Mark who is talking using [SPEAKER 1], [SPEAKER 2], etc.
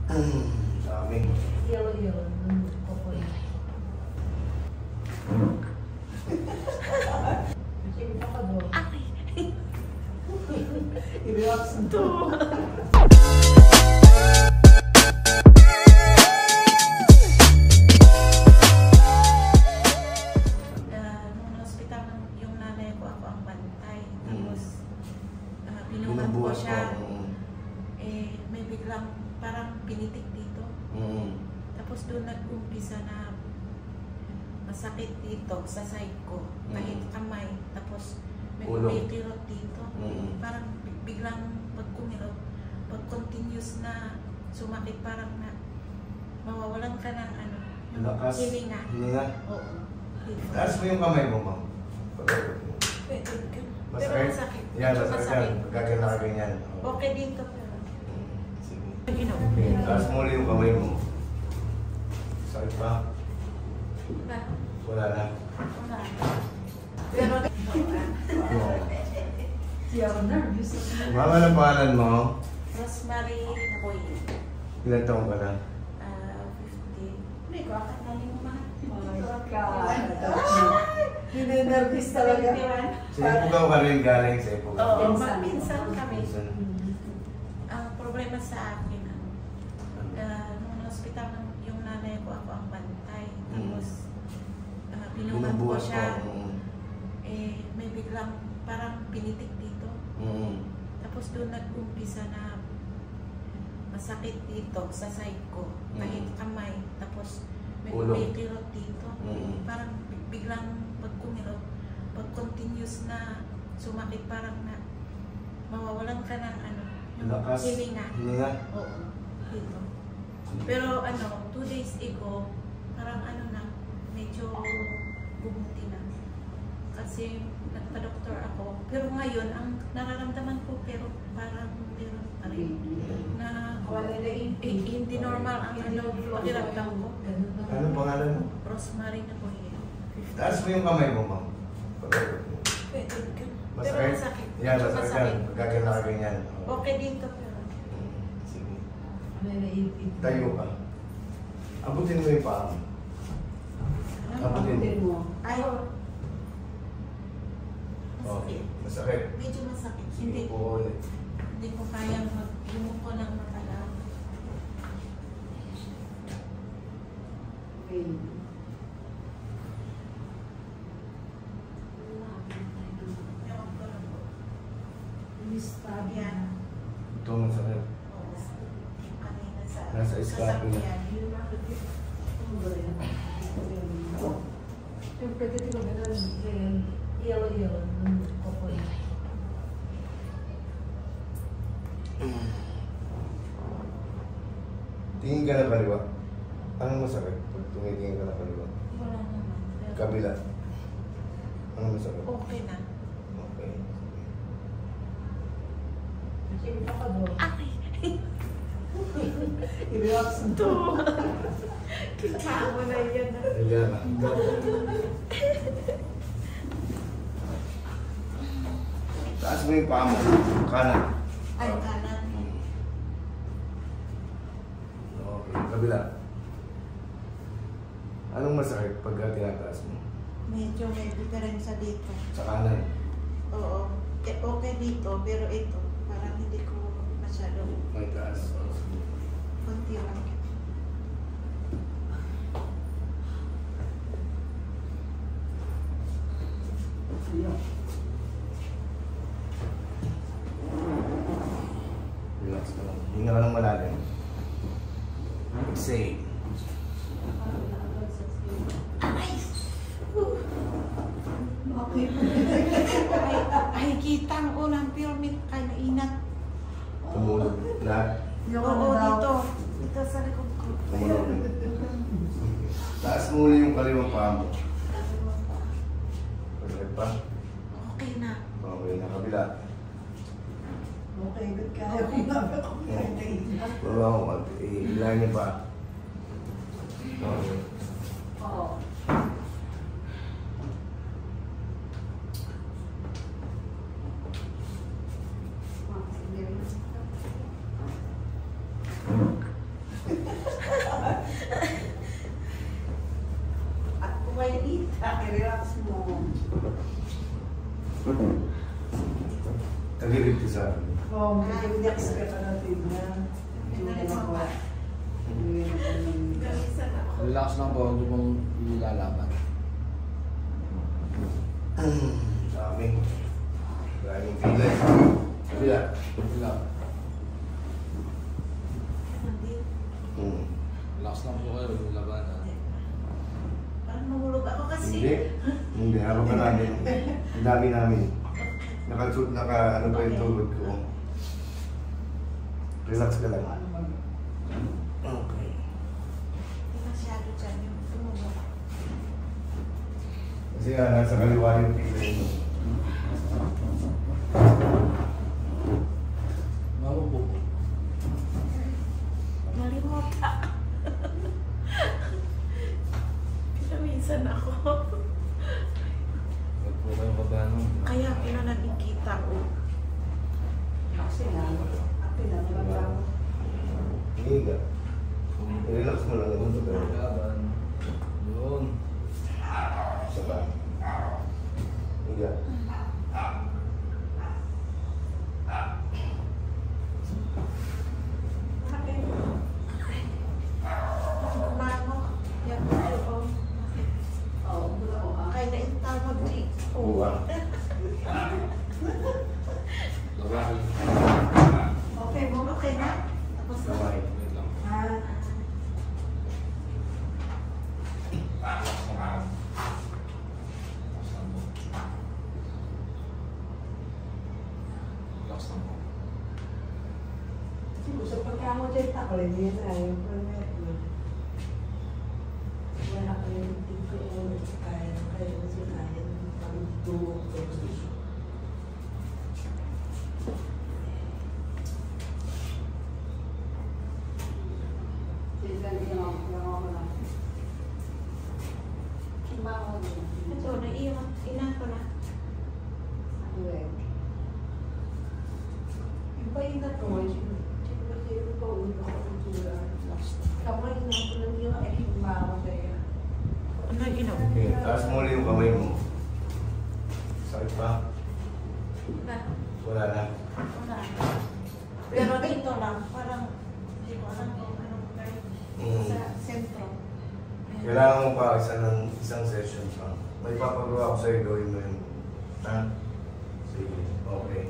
[SPEAKER 1] Dami.
[SPEAKER 2] Yun. Kokoy. Sige pa doon. I-relax ito. Nung hospital yung nanay ko, ako ang bantay. Tapos, binuhat ko siya. May biglang parang pinitik dito. Tapos doon nag-umpisa na masakit dito sa side ko. Kahit kamay. Tapos may kumikirot dito. Parang biglang pag kumilot, pag continuous na sumakit, parang na mawawalan ka ng ano.
[SPEAKER 1] Lakas.
[SPEAKER 2] Hilinga.
[SPEAKER 1] Hilinga?
[SPEAKER 2] Oo.
[SPEAKER 1] Taas mo yung kamay mo, ma'am.
[SPEAKER 2] Pero masakit.
[SPEAKER 1] Yan, masakit. Gagana ka ganyan.
[SPEAKER 2] Okay dito pero.
[SPEAKER 1] Sige.
[SPEAKER 2] Okay.
[SPEAKER 1] Taas mo ulit yung kamay mo. Sakit pa? Wala na.
[SPEAKER 2] Wala. Pero siya ako nervous.
[SPEAKER 1] Mama, anong pangalan mo?
[SPEAKER 2] Rosemary Nakoy.
[SPEAKER 1] Ilan taong ka na?
[SPEAKER 2] 50. Hindi ko akit na yung mga.
[SPEAKER 3] Nervous talaga.
[SPEAKER 1] Sa Ipugaw ka rin galing sa Ipugaw.
[SPEAKER 2] Oo, magpinsan kami.
[SPEAKER 1] Pinsan.
[SPEAKER 2] Ang problema sa akin, nung hospital yung nanay ko, ako ang bantay. Tapos, binuhat ko siya. May biglang parang pinitik dito. Tapos doon nag-umpisa na masakit dito sa side ko. Kahit kamay. Tapos may kumikirot dito. Parang biglang pag kumilot, pag continuous na sumakit, parang na mawawalan ka ng ano.
[SPEAKER 1] Lakas.
[SPEAKER 2] Hilinga.
[SPEAKER 1] Hilinga?
[SPEAKER 2] Oo. Dito. Pero 2 days ago, parang na, medyo bumuti na. Kasi nagpa-doktor ako. Pero ngayon, ang nararamdaman ko, pero parang meron pa rin. Na hindi normal ang pakiramdam ko.
[SPEAKER 1] Ano pangalan mo?
[SPEAKER 2] Rosemary na po yun.
[SPEAKER 1] Taas mo yung kamay mo, ma'am.
[SPEAKER 2] Pero masakit.
[SPEAKER 1] Yan, masakit. Gagana ka ganyan.
[SPEAKER 2] Okay dito pero.
[SPEAKER 1] Sige. Tayo ka. Abutin mo yung paa mo. Abutin mo.
[SPEAKER 2] Ayaw.
[SPEAKER 1] Okay.
[SPEAKER 2] Masakit.
[SPEAKER 1] Masakit.
[SPEAKER 2] Medyo masakit.
[SPEAKER 1] Sige po ulit.
[SPEAKER 2] Hindi ko kayang yumuko ng matala. Yan.
[SPEAKER 1] Ito ang masakit. Nasa scapula. Tingin ka na kaliwa. Anong masakit pag tumitingin ka na kaliwa?
[SPEAKER 2] Wala naman.
[SPEAKER 1] Kabila. Anong masakit?
[SPEAKER 2] Okay na.
[SPEAKER 1] Okay.
[SPEAKER 3] Sige pa doon.
[SPEAKER 2] I-relax ito. Kita mo na yan.
[SPEAKER 1] Ayan na. Taas mo yung paa mo. Kanan.
[SPEAKER 2] Ay, kanan.
[SPEAKER 1] Okay. Kabila. Anong masakit pagka tinataas mo?
[SPEAKER 2] Medyo may diferensya dito.
[SPEAKER 1] Sa kanan.
[SPEAKER 2] Oo. Okay dito, pero ito, parang hindi ko masyado.
[SPEAKER 1] May taas.
[SPEAKER 2] Kunti lang.
[SPEAKER 1] Relax ka lang. Hinga ka lang malalim. Exhale.
[SPEAKER 2] Ay, kita ang unang pyramid kay mainat.
[SPEAKER 1] Tumulog. Lahat.
[SPEAKER 2] Oo, dito. Dito sa likod ko.
[SPEAKER 1] Tumulog. Taas mo ulit yung kaliwang paa mo. Masakit pa?
[SPEAKER 2] Okay na.
[SPEAKER 1] Okay, nakabila.
[SPEAKER 3] Okay, good kaya ko namin ako.
[SPEAKER 1] Baba mo. Ilan niyo pa. Okay.
[SPEAKER 3] Oo.
[SPEAKER 1] Tagilid ka sa akin.
[SPEAKER 3] Oo, medyo relax ka pa natin na.
[SPEAKER 2] Gamisan ako.
[SPEAKER 4] Relax lang po, hindi mong ilalaban.
[SPEAKER 1] Dami. Daming pilay. Kabila.
[SPEAKER 4] Relax.
[SPEAKER 2] Hindi.
[SPEAKER 4] Relax lang po kayo, yung labanan.
[SPEAKER 2] Parang mahulog ako kasi.
[SPEAKER 1] Hindi. Harap ka namin. Ang dami namin. Ano pa yung tulog ko. Relax ka lang. Okay.
[SPEAKER 2] Hindi masyado dyan yung tumulog.
[SPEAKER 1] Kasi nga, nasa kaliwa yung pilay mo.
[SPEAKER 4] Malubo.
[SPEAKER 2] Nalimot ako. Pinamisan ako.
[SPEAKER 4] Huwag po kayong kabano.
[SPEAKER 2] Kaya pinanagkikita ko.
[SPEAKER 3] Kasi nga, akin na naman lang.
[SPEAKER 1] Higa. Relax mo lang. Ito ka.
[SPEAKER 4] Laban. Yun.
[SPEAKER 1] Isa pa. Higa.
[SPEAKER 2] Mano, yan po ko.
[SPEAKER 3] Oo, wala ko.
[SPEAKER 2] Kaya na yung tawag ni
[SPEAKER 1] Oo ah.
[SPEAKER 4] Laban.
[SPEAKER 3] Okay mo?
[SPEAKER 2] Okay na? Tapos na?
[SPEAKER 1] Kamay.
[SPEAKER 4] Wait lang.
[SPEAKER 3] Ah,
[SPEAKER 4] Relax lang po. Relax lang po. Relax lang po.
[SPEAKER 3] siguro sa pagkamo dyan, ako rin yun na yung permit mo. Wala ko yung tingko yung kaya kasi kaya pag-duwag ko.
[SPEAKER 2] Ito, naiiwan. Ina ko na.
[SPEAKER 3] Iba yung natuloy. Kamay na ako lang yung iba ko sa'yo.
[SPEAKER 2] Ano ginawa?
[SPEAKER 1] Okay. Taas mo ulit yung kamay mo. Sakit pa?
[SPEAKER 2] Na?
[SPEAKER 1] Wala na.
[SPEAKER 2] Wala. Pero dito lang, parang hindi ko alam kung ano kayo sa sentro.
[SPEAKER 1] Kailangan mo pa isang session pa. May papagawa ko sa'yo, gawin mo yun. Ha? Sige. Okay.